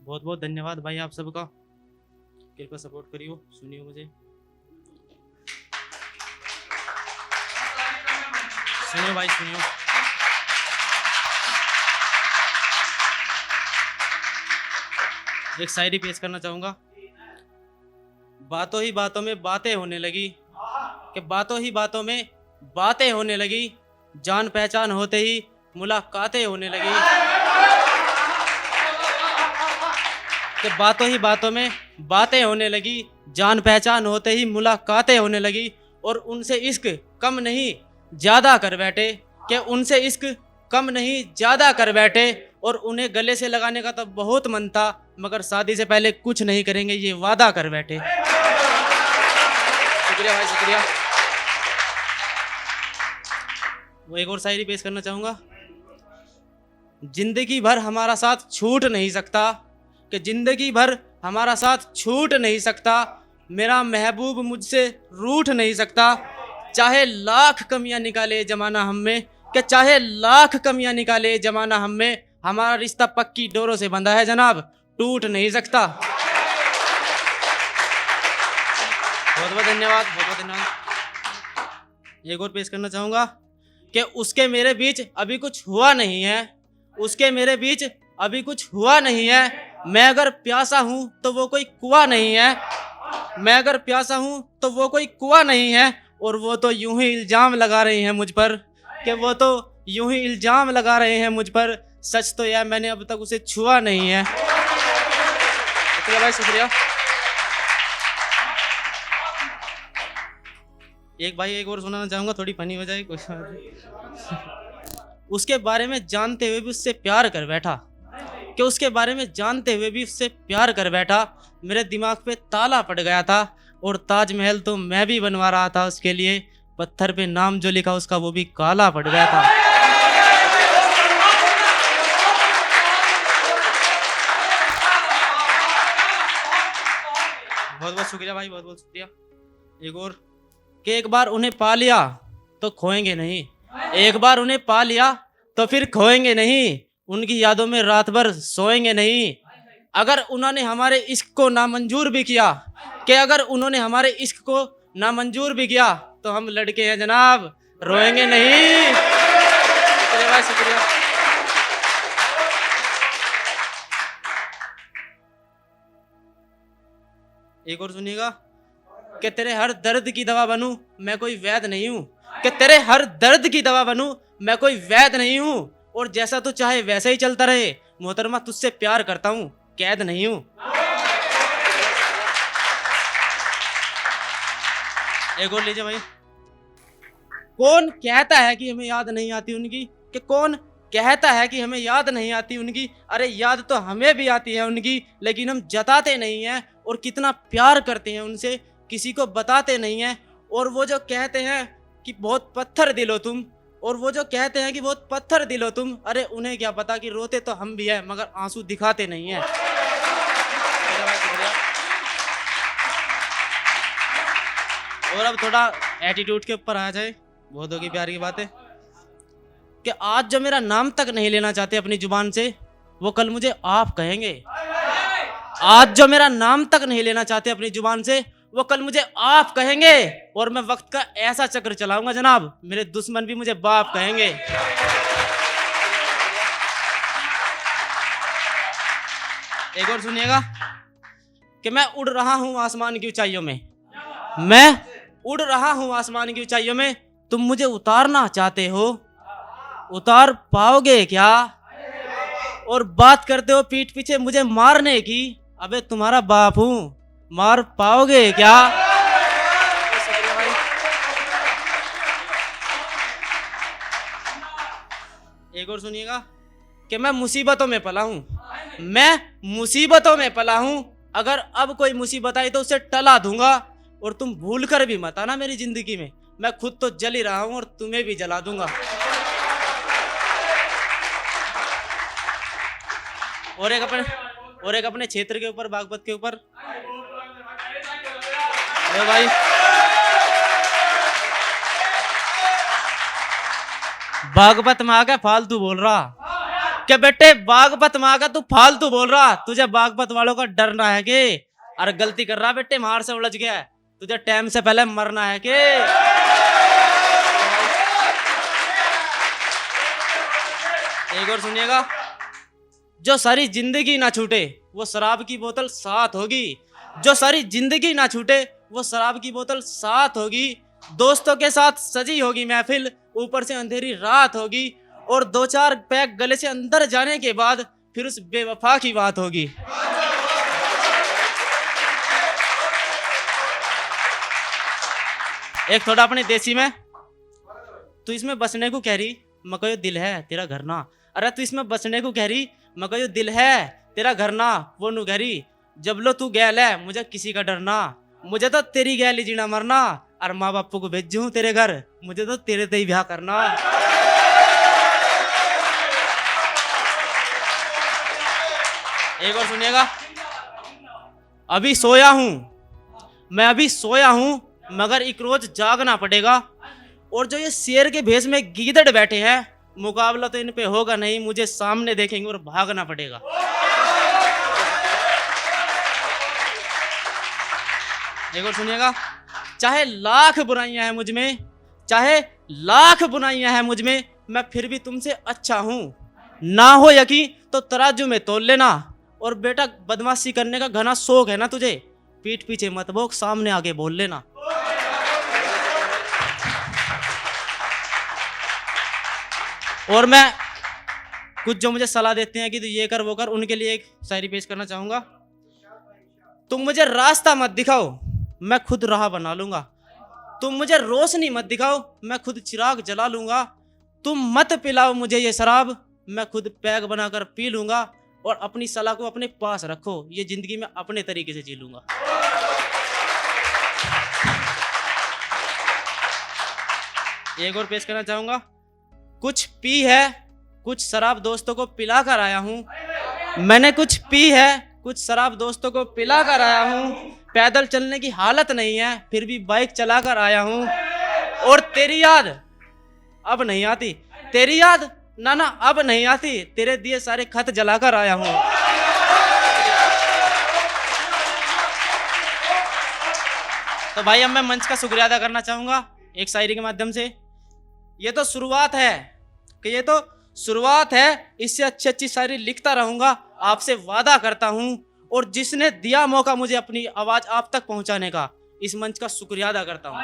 बहुत बहुत धन्यवाद भाई आप सबका। कृपया सपोर्ट करियो, सुनियो मुझे, सुनियो भाई सुनियो। एक शायरी पेश करना चाहूंगा। बातों ही बातों में बातें होने लगी, कि बातों ही बातों में बातें होने लगी, जान पहचान होते ही मुलाकातें होने लगी। कि बातों ही बातों में बातें होने लगी, जान पहचान होते ही मुलाकातें होने लगी। और उनसे इश्क कम नहीं ज्यादा कर बैठे, कि उनसे इश्क कम नहीं ज्यादा कर बैठे। और उन्हें गले से लगाने का तो बहुत मन था, मगर शादी से पहले कुछ नहीं करेंगे ये वादा कर बैठे। शुक्रिया भाई शुक्रिया। वो एक और शायरी पेश करना चाहूंगा। जिंदगी भर हमारा साथ छूट नहीं सकता, कि जिंदगी भर हमारा साथ छूट नहीं सकता, मेरा महबूब मुझसे रूठ नहीं सकता। चाहे लाख कमियां निकाले जमाना हम में, कि चाहे लाख कमियां निकाले जमाना हम में, हमारा रिश्ता पक्की डोरों से बंधा है जनाब, टूट नहीं सकता। बहुत बहुत धन्यवाद, बहुत बहुत धन्यवाद। एक और पेश करना चाहूंगा कि उसके मेरे बीच अभी कुछ हुआ नहीं है, उसके मेरे बीच अभी कुछ हुआ नहीं है। मैं अगर प्यासा हूं तो वो कोई कुआं नहीं है, मैं अगर प्यासा हूं तो वो कोई कुआं नहीं है। और वो तो यूं ही इल्जाम लगा रहे हैं मुझ पर, कि वो तो यूं ही इल्जाम लगा रहे हैं मुझ पर, सच तो यह मैंने अब तक उसे छुआ नहीं है। शुक्रिया भाई शुक्रिया। एक भाई एक और सुनाना चाहूंगा, थोड़ी फनी हो जाए कुछ। उसके बारे में जानते हुए भी उससे प्यार कर बैठा, कि उसके बारे में जानते हुए भी उससे प्यार कर बैठा। मेरे दिमाग पे ताला पड़ गया था, और ताजमहल तो मैं भी बनवा रहा था उसके लिए, पत्थर पे नाम जो लिखा उसका वो भी काला पड़ गया था। बहुत बहुत शुक्रिया भाई, बहुत बहुत शुक्रिया। एक और, कि एक बार उन्हें पा लिया तो खोएंगे नहीं, एक बार उन्हें पा लिया तो फिर खोएंगे नहीं, उनकी यादों में रात भर सोएंगे नहीं। अगर उन्होंने हमारे इश्क को नामंजूर भी किया, कि अगर उन्होंने हमारे इश्क को नामंजूर भी किया, तो हम लड़के हैं जनाब, रोएंगे नहीं। शुक्रिया भाई शुक्रिया। एक और सुनिएगा, कि तेरे हर दर्द की दवा बनूं मैं कोई वैद नहीं हूं, कि तेरे हर दर्द की दवा बनूं मैं कोई वैद नहीं हूं। और जैसा तू चाहे वैसा ही चलता रहे, मोहतरमा तुझसे प्यार करता हूं, कैद नहीं हूं। एक और लीजिए भाई। कौन कहता है कि हमें याद नहीं आती उनकी, कि कौन कहता है कि हमें याद नहीं आती उनकी। अरे याद तो हमें भी आती है उनकी, लेकिन हम जताते नहीं हैं, और कितना प्यार करते हैं उनसे किसी को बताते नहीं हैं। और वो जो कहते हैं कि बहुत पत्थर दिल हो तुम, और वो जो कहते हैं कि बहुत पत्थर दिल हो तुम, अरे उन्हें क्या पता कि रोते तो हम भी हैं मगर आंसू दिखाते नहीं हैं। और अब थोड़ा एटीट्यूड के ऊपर आ जाए, बहुत होगी प्यार की बात है, कि आज जो मेरा नाम तक नहीं लेना चाहते अपनी जुबान से, वो कल मुझे आप कहेंगे। आज जो मेरा नाम तक नहीं लेना चाहते अपनी जुबान से, वो कल मुझे आप कहेंगे। और मैं वक्त का ऐसा चक्र चलाऊंगा जनाब, मेरे दुश्मन भी मुझे बाप कहेंगे। एक और सुनिएगा, कि मैं उड़ रहा हूं आसमान की ऊंचाइयों में, मैं उड़ रहा हूं आसमान की ऊंचाइयों में, तुम मुझे उतारना चाहते हो, उतार पाओगे क्या। और बात करते हो पीठ पीछे मुझे मारने की, अबे तुम्हारा बाप हूं, मार पाओगे क्या। एक और सुनिएगा, कि मैं मुसीबतों में पला हूं, मैं मुसीबतों में पला हूं, अगर अब कोई मुसीबत आई तो उसे टला दूंगा। और तुम भूल कर भी मत आना मेरी जिंदगी में, मैं खुद तो जल ही रहा हूं और तुम्हें भी जला दूंगा। और एक अपने क्षेत्र के ऊपर, बागपत के ऊपर। अरे भाई बागपत में आके फालतू बोल रहा, क्या बेटे बागपत माँ का तू फालतू बोल रहा, तुझे बागपत वालों का डरना है के? अरे गलती कर रहा बेटे, मार से उलझ गया है, तुझे टाइम से पहले मरना है के? एक और सुनिएगा, जो सारी जिंदगी ना छूटे वो शराब की बोतल साथ होगी। जो सारी जिंदगी ना छूटे वो शराब की बोतल साथ होगी। दोस्तों के साथ सजी होगी महफिल, ऊपर से अंधेरी रात होगी, और 2-4 पैक गले से अंदर जाने के बाद फिर उस बेवफा की बात होगी। एक थोड़ा अपने देसी में, तू इसमें बसने को कह रही, मैं कहो दिल है तेरा घर ना। अरे तू इसमें बसने को कह रही, मैं कहो दिल है तेरा घर ना। वो नु घरी जब लो तू गैल है, मुझे किसी का डरना, मुझे तो तेरी गैल ही जीना मरना। और माँ बापू को भेजूं तेरे घर, मुझे तो तेरे से ही ब्याह करना। एक और सुनिएगा, अभी सोया हूं मैं, अभी सोया हूं, मगर एक रोज जागना पड़ेगा। और जो ये शेर के भेष में गीदड़ बैठे हैं, मुकाबला तो इन पे होगा नहीं, मुझे सामने देखेंगे और भागना पड़ेगा। एक और सुनिएगा, चाहे लाख बुराइयां हैं मुझ में, चाहे लाख बुराइयां हैं मुझ में, मैं फिर भी तुमसे अच्छा हूं। ना हो यकीन तो तराजू में तोल लेना। और बेटा बदमाशी करने का घना शौक है ना तुझे, पीठ पीछे मत बोक, सामने आगे बोल लेना। और मैं कुछ जो मुझे सलाह देते हैं कि तू ये कर वो कर, उनके लिए एक शायरी पेश करना चाहूंगा। तुम मुझे रास्ता मत दिखाओ, मैं खुद राह बना लूंगा। तुम मुझे रोशनी मत दिखाओ, मैं खुद चिराग जला लूंगा। तुम मत पिलाओ मुझे ये शराब, मैं खुद पैग बनाकर पी लूंगा। और अपनी सलाह को अपने पास रखो, ये जिंदगी में अपने तरीके से जी लूंगा। एक और पेश करना चाहूंगा, कुछ पी है कुछ शराब दोस्तों को पिला कर आया हूं। मैंने कुछ पी है कुछ शराब दोस्तों को पिला कर आया हूं। पैदल चलने की हालत नहीं है, फिर भी बाइक चला कर आया हूं। और तेरी याद अब नहीं आती, तेरी याद ना ना अब नहीं आती, तेरे दिए सारे खत जलाकर आया हूं। तो भाई अब मैं मंच का शुक्रिया अदा करना चाहूंगा एक शायरी के माध्यम से। ये तो शुरुआत है कि ये तो शुरुआत है, इससे अच्छी अच्छी शायरी लिखता रहूंगा, आपसे वादा करता हूं। और जिसने दिया मौका मुझे अपनी आवाज आप तक पहुंचाने का, इस मंच का शुक्रिया अदा करता हूं।